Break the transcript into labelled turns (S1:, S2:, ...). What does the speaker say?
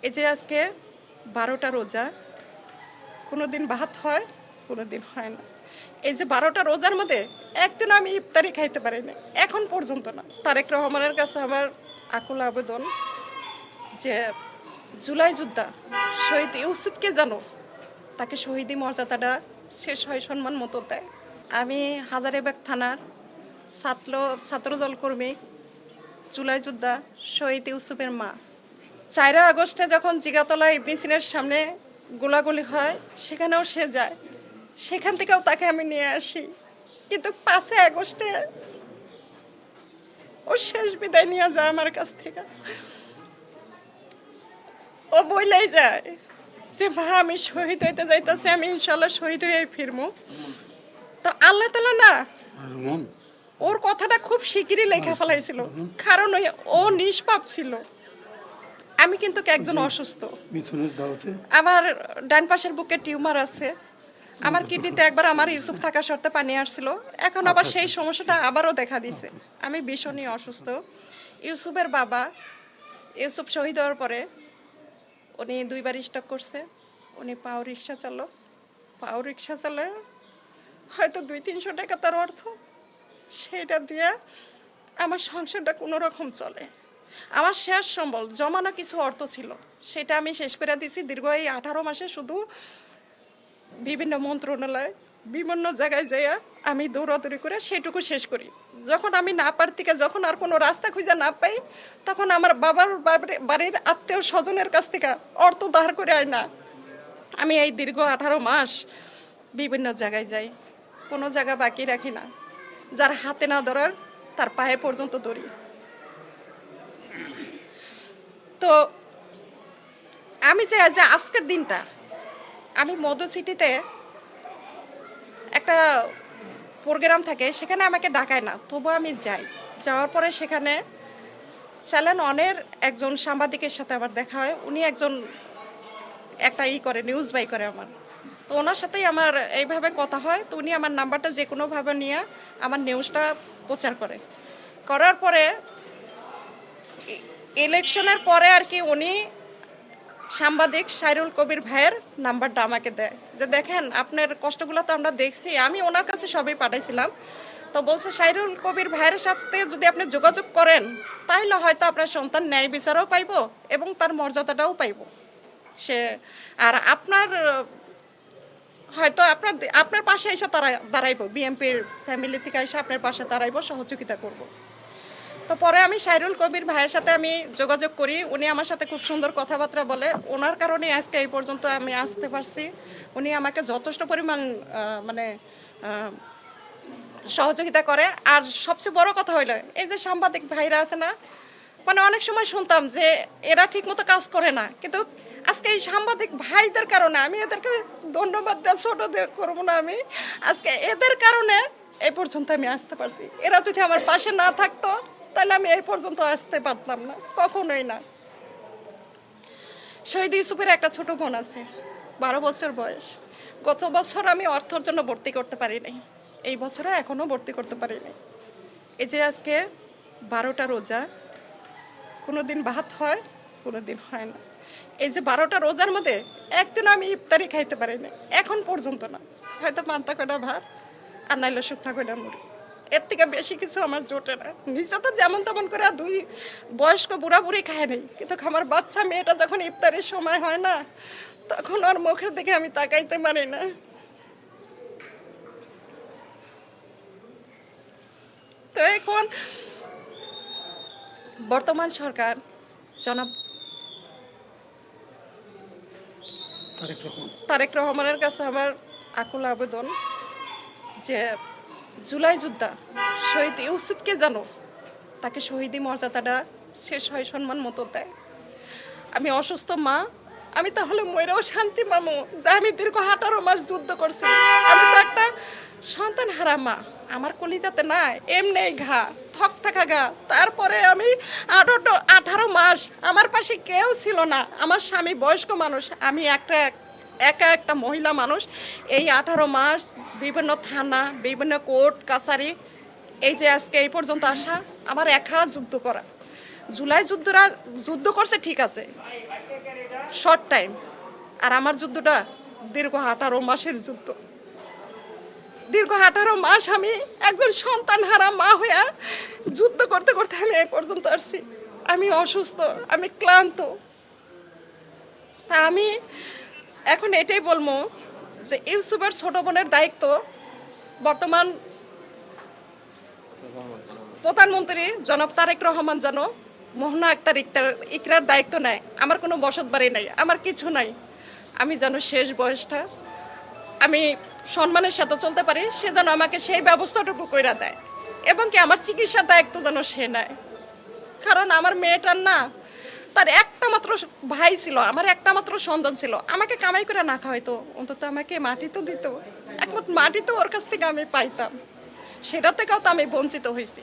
S1: এই যে আজকে 12টা রোজা, কোনোদিন ভাত হয়, কোনোদিন হয় না। এই যে 12টা রোজার মধ্যে একদিন আমি ইফতারি খাইতে পারি না, এখন পর্যন্ত না। তারেক রহমানের কাছে আমার আকুল আবেদন যে জুলাই যোদ্ধা শহীদ ইউসুফকে জানো, তাকে শহীদি মর্যাদাটা শেষ হয় সম্মান মতো দেয়। আমি হাজারীবাগ থানার ছাত্রদল কর্মী, জুলাই যোদ্ধা শহীদ ইউসুফের মা। 4 আগস্টে যখন জিগাতলা ইবনিসিনের সামনে গোলাগুলি হয়, সেখানেও সে যায়, সেখান থেকেও তাকে আমি নিয়ে আসি। কিন্তু 5 আগস্টে ও শেষ বিদায় নিয়ে যায় আমার কাছ থেকে। ও বইলাই যায় যে মা, আমি শহীদ হইতে যাইতেছি, আমি ইনশাল্লাহ শহীদ হয়ে ফিরবো। তো আল্লাহ তাআলা না ওর কথাটা খুব শিগগিরই লেখা ফেলাইছিল, কারণ ও নিষ্পাপ ছিল। আমি কিন্তু একজন অসুস্থ, আমার ডান পাশের বুকে টিউমার আছে, আমার কিডনিতে একবার আমার ইউসুফ থাকা সত্ত্বে পানি আসছিল, এখন আবার সেই সমস্যাটা আবারও দেখা দিছে। আমি ভীষণই অসুস্থ। ইউসুফের বাবা, ইউসুফ শহীদ হওয়ার পরে উনি 2বার স্ট্রোক করছে। উনি পাও রিক্সা চালায় হয়তো 200-300 টাকা তার অর্থ, সেইটা দিয়ে আমার সংসারটা কোনো রকম চলে। আমার শেষ সম্বল জমানো কিছু অর্থ ছিল, সেটা আমি শেষ করে দিচ্ছি। দীর্ঘ এই 18 মাসে শুধু বিভিন্ন মন্ত্রণালয়, বিভিন্ন জায়গায় যাইয়া আমি দৌড়াদৌড়ি করে সেটুকু শেষ করি। যখন আমি না পারতিকে, যখন আর কোনো রাস্তা খুঁজে না পাই, তখন আমার বাবার বাড়ির আত্মীয় স্বজনের কাছ থেকে অর্থ ধার করে আয় না। আমি এই দীর্ঘ 18 মাস বিভিন্ন জায়গায় যাই, কোনো জায়গা বাকি রাখি না। যার হাতে না ধরার তার পায়ে পর্যন্ত ধরি। তো আমি চাই যে আজকের দিনটা, আমি মধু সিটিতে একটা প্রোগ্রাম থাকে, সেখানে আমাকে ডাকায় না, তবু আমি যাই। যাওয়ার পরে সেখানে চ্যানেল অনের একজন সাংবাদিকের সাথে আমার দেখা হয়। উনি একজন একটা করে নিউজ বাই করে আমার, তো ওনার সাথেই আমার এইভাবে কথা হয়। তো উনি আমার নাম্বারটা যে কোনোভাবে নিয়ে আমার নিউজটা প্রচার করার পরে ইলেকশনের পরে আর কি উনি সাংবাদিক সাইরুল কবির ভাইয়ের নাম্বারটা আমাকে দেয়, যে দেখেন আপনার কষ্টগুলো তো আমরা দেখছি। আমি ওনার কাছে সবই পাঠাইছিলাম। তো বলছে সাইরুল কবির ভাইয়ের সাথে যদি আপনি যোগাযোগ করেন, তাহলে হয়তো আপনার সন্তান ন্যায় বিচারও পাইব এবং তার মর্যাদাটাও পাইব সে। আর আপনার হয়তো আপনার পাশে এসে দাঁড়াইব, বিএনপির ফ্যামিলি থেকে এসে আপনার পাশে দাঁড়াইব, সহযোগিতা করব। তো পরে আমি সাইরুল কবির ভাইয়ের সাথে আমি যোগাযোগ করি। উনি আমার সাথে খুব সুন্দর কথাবার্তা বলে, ওনার কারণে আজকে এই পর্যন্ত আমি আসতে পারছি। উনি আমাকে যথেষ্ট পরিমাণ মানে সহযোগিতা করে। আর সবচেয়ে বড় কথা হইলো, এই যে সাংবাদিক ভাইরা আছে না, মানে অনেক সময় শুনতাম যে এরা ঠিক মতো কাজ করে না, কিন্তু আজকে এই সাংবাদিক ভাইদের কারণে, আমি এদেরকে ধন্যবাদ দেওয়া ছোট করবো না, আমি আজকে এদের কারণে এই পর্যন্ত আমি আসতে পারছি। এরা যদি আমার পাশে না থাকতো, তাহলে আমি এই পর্যন্ত আসতে পারতাম না, কখনোই না। শহীদ ইউসুফের একটা ছোট বোন আছে, 12 বছর বয়স। গত বছর আমি অর্থের জন্য ভর্তি করতে পারি নাই, এই বছরে এখনো ভর্তি করতে পারি নাই। এই যে আজকে 12টা রোজা, কোনোদিন ভাত হয়, কোনোদিন হয় না। এই যে 12টা রোজার মধ্যে একদিন আমি ইফতারি খাইতে পারি না, এখন পর্যন্ত না। হয়তো পান্তা কয়টা ভাত আর নাইলে শুকনা কয়টা মুড়ি, এর থেকে বেশি কিছু আমার জোটে না। নিজে তো যেমন তেমন করে 2 বয়স্ক বুড়া বুড়ি খায় নেই, কিন্তু আমার বাচ্চা মেয়েটা যখন ইফতারের সময় হয় না, তখন ওর মুখের দিকে আমি তাকাইতে পারি না। তো এখন বর্তমান সরকার জনাব তারেক রহমানের কাছে আমার আকুল আবেদন যে জুলাই যোদ্ধা শহীদ ইউসুফকে জানো, তাকে শহীদি মর্যাদাটা শেষ হয় সম্মান মতো দেয়। আমি অসুস্থ মা, আমি তাহলে মরেও শান্তি পাবো যে আমি দীর্ঘ 18 মাস যুদ্ধ করছি। আমি তো একটা সন্তান হারা মা, আমার কলিজাতে না এমনি ঘা, থক থাকা গা। তারপরে আমি 18 মাস আমার পাশে কেউ ছিল না। আমার স্বামী বয়স্ক মানুষ, আমি একা একটা মহিলা মানুষ। এই 18 মাস বিভিন্ন থানা, বিভিন্ন কোর্ট কাছারি, এই যে আজকে এই পর্যন্ত আসা, আমার একা যুদ্ধ করা। জুলাই যুদ্ধরা যুদ্ধ করছে ঠিক আছে, শর্ট টাইম, আর আমার যুদ্ধটা দীর্ঘ 18 মাসের যুদ্ধ। দীর্ঘ 18 মাস আমি একজন সন্তান হারা মা হইয়া যুদ্ধ করতে করতে আমি এই পর্যন্ত আসছি। আমি অসুস্থ, আমি ক্লান্ত। তা আমি এখন এটাই বলবো যে ইউসুফের ছোট বোনের দায়িত্ব বর্তমান প্রধানমন্ত্রী জনাব তারেক রহমান যেন মোহনা আক্তার ইকরার দায়িত্ব নেয়। আমার কোনো বসত বাড়ি নাই, আমার কিছু নাই, আমি যেন শেষ বয়সটা আমি সম্মানের সাথে চলতে পারি, সে যেন আমাকে সেই ব্যবস্থাটুকু কইরা দেয়, এবং কি আমার চিকিৎসার দায়িত্ব যেন সে নেয়। কারণ আমার মেয়েটার না, তার একটা মাত্র ভাই ছিল, আমার একটা মাত্র সন্তান ছিল, আমাকে কামাই করে না খাওয়াইতো, অন্তত আমাকে মাটি তো দিত, একমাত্র মাটি তো ওর কাছ থেকে আমি পাইতাম, সেটা থেকেও তো আমি বঞ্চিত হয়েছি।